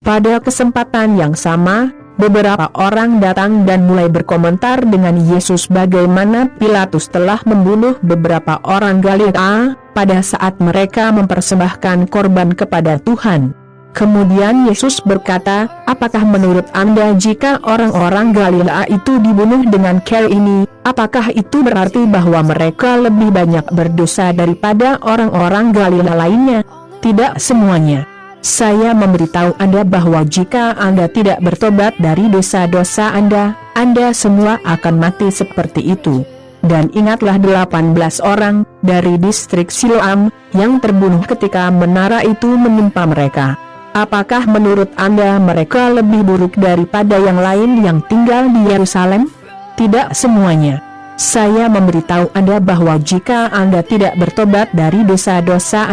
Pada kesempatan yang sama, beberapa orang datang dan mulai berkomentar dengan Yesus bagaimana Pilatus telah membunuh beberapa orang Galilea pada saat mereka mempersembahkan korban kepada Tuhan. Kemudian Yesus berkata, apakah menurut Anda jika orang-orang Galilea itu dibunuh dengan cara ini, apakah itu berarti bahwa mereka lebih banyak berdosa daripada orang-orang Galilea lainnya? Tidak semuanya. Saya memberitahu Anda bahwa jika Anda tidak bertobat dari dosa-dosa Anda semua akan mati seperti itu. Dan ingatlah 18 orang dari distrik Siloam yang terbunuh ketika menara itu menimpa mereka. Apakah menurut Anda mereka lebih buruk daripada yang lain yang tinggal di Yerusalem? Tidak semuanya. Saya memberitahu Anda bahwa jika Anda tidak bertobat dari dosa-dosa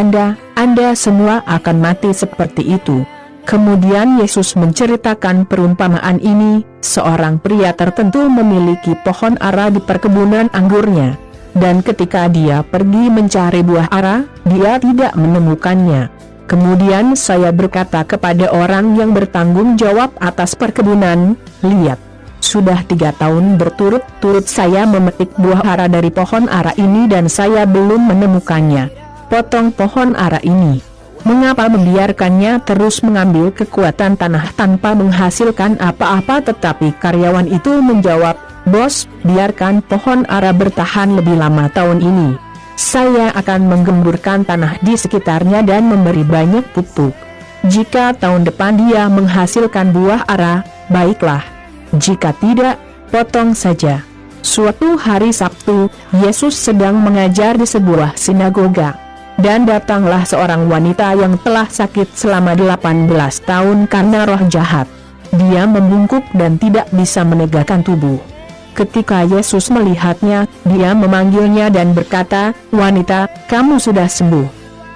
Anda semua akan mati seperti itu. Kemudian Yesus menceritakan perumpamaan ini, seorang pria tertentu memiliki pohon ara di perkebunan anggurnya. Dan ketika dia pergi mencari buah ara, dia tidak menemukannya. Kemudian saya berkata kepada orang yang bertanggung jawab atas perkebunan, lihat, sudah 3 tahun berturut-turut saya memetik buah ara dari pohon ara ini dan saya belum menemukannya. Potong pohon ara ini. Mengapa membiarkannya terus mengambil kekuatan tanah tanpa menghasilkan apa-apa? Tetapi karyawan itu menjawab, bos, biarkan pohon ara bertahan lebih lama tahun ini. Saya akan menggemburkan tanah di sekitarnya dan memberi banyak pupuk. Jika tahun depan dia menghasilkan buah ara, baiklah. Jika tidak, potong saja. Suatu hari Sabtu, Yesus sedang mengajar di sebuah sinagoga. Dan datanglah seorang wanita yang telah sakit selama 18 tahun karena roh jahat. Dia membungkuk dan tidak bisa menegakkan tubuh. Ketika Yesus melihatnya, dia memanggilnya dan berkata, wanita, kamu sudah sembuh.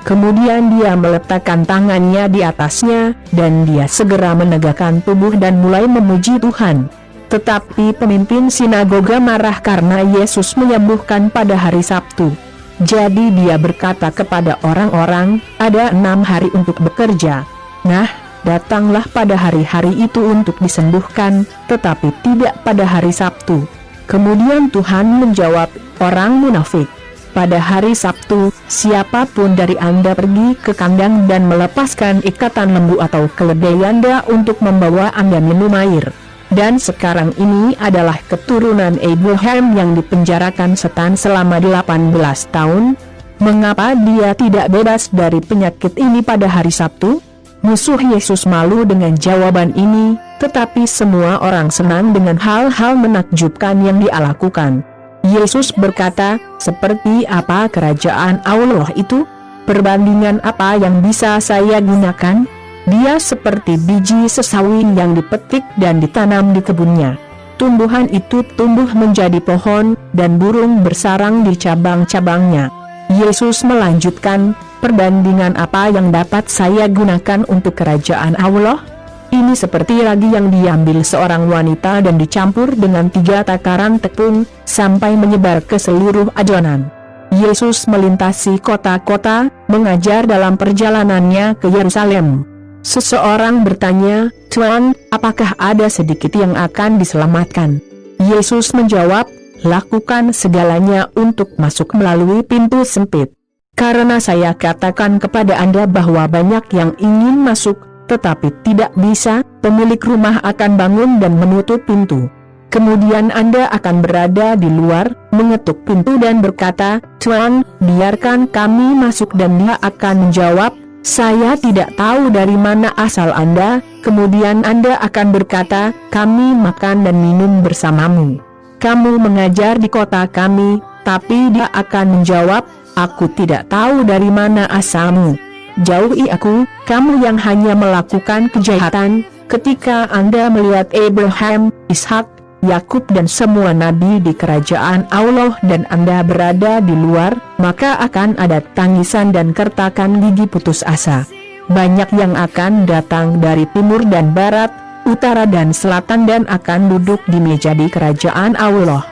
Kemudian dia meletakkan tangannya di atasnya, dan dia segera menegakkan tubuh dan mulai memuji Tuhan. Tetapi pemimpin sinagoga marah karena Yesus menyembuhkan pada hari Sabtu. Jadi dia berkata kepada orang-orang, ada 6 hari untuk bekerja. Nah, datanglah pada hari-hari itu untuk disembuhkan, tetapi tidak pada hari Sabtu. Kemudian Tuhan menjawab, orang munafik. Pada hari Sabtu, siapapun dari Anda pergi ke kandang dan melepaskan ikatan lembu atau keledai Anda untuk membawa Anda minum air. Dan sekarang ini adalah keturunan Abraham yang dipenjarakan setan selama 18 tahun. Mengapa dia tidak bebas dari penyakit ini pada hari Sabtu? Musuh Yesus malu dengan jawaban ini, tetapi semua orang senang dengan hal-hal menakjubkan yang dia lakukan. Yesus berkata, seperti apa kerajaan Allah itu? Perbandingan apa yang bisa saya gunakan? Dia seperti biji sesawi yang dipetik dan ditanam di kebunnya. Tumbuhan itu tumbuh menjadi pohon, dan burung bersarang di cabang-cabangnya. Yesus melanjutkan, perbandingan apa yang dapat saya gunakan untuk kerajaan Allah? Ini seperti ragi yang diambil seorang wanita dan dicampur dengan 3 takaran tepung, sampai menyebar ke seluruh adonan. Yesus melintasi kota-kota, mengajar dalam perjalanannya ke Yerusalem. Seseorang bertanya, Tuan, apakah ada sedikit yang akan diselamatkan? Yesus menjawab, lakukan segalanya untuk masuk melalui pintu sempit. Karena saya katakan kepada Anda bahwa banyak yang ingin masuk, tetapi tidak bisa, pemilik rumah akan bangun dan menutup pintu. Kemudian Anda akan berada di luar, mengetuk pintu dan berkata, Tuan, biarkan kami masuk, dan dia akan menjawab, saya tidak tahu dari mana asal Anda. Kemudian Anda akan berkata, kami makan dan minum bersamamu. Kamu mengajar di kota kami, tapi dia akan menjawab, aku tidak tahu dari mana asalmu. Jauhi aku, kamu yang hanya melakukan kejahatan. Ketika Anda melihat Abraham, Ishak, Yakub dan semua nabi di kerajaan Allah dan Anda berada di luar, maka akan ada tangisan dan kertakan gigi putus asa. Banyak yang akan datang dari timur dan barat, utara dan selatan dan akan duduk di meja di kerajaan Allah.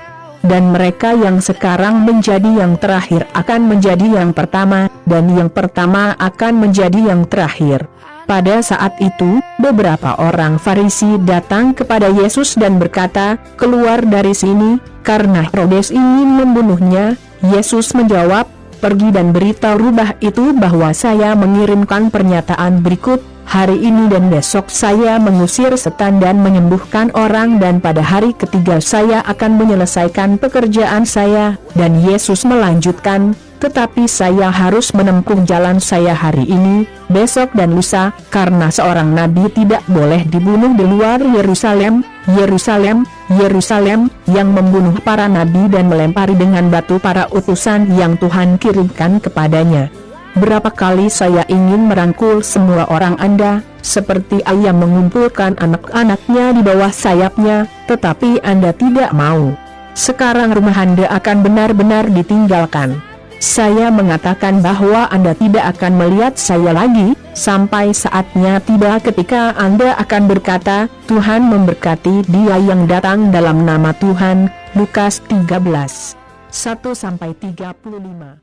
Dan mereka yang sekarang menjadi yang terakhir akan menjadi yang pertama, dan yang pertama akan menjadi yang terakhir. Pada saat itu, beberapa orang Farisi datang kepada Yesus dan berkata, "Keluar dari sini, karena Herodes ingin membunuhnya." Yesus menjawab, "Pergi dan beritahu rubah itu bahwa saya mengirimkan pernyataan berikut, hari ini dan besok saya mengusir setan dan menyembuhkan orang, dan pada hari ketiga saya akan menyelesaikan pekerjaan saya." Dan Yesus melanjutkan, "Tetapi saya harus menempuh jalan saya hari ini, besok dan lusa, karena seorang nabi tidak boleh dibunuh di luar Yerusalem. Yerusalem, Yerusalem, yang membunuh para nabi dan melempari dengan batu para utusan yang Tuhan kirimkan kepadanya. Berapa kali saya ingin merangkul semua orang Anda, seperti ayam mengumpulkan anak-anaknya di bawah sayapnya, tetapi Anda tidak mau. Sekarang rumah Anda akan benar-benar ditinggalkan. Saya mengatakan bahwa Anda tidak akan melihat saya lagi, sampai saatnya tiba ketika Anda akan berkata, 'Tuhan memberkati dia yang datang dalam nama Tuhan.'" Lukas 13:1-35.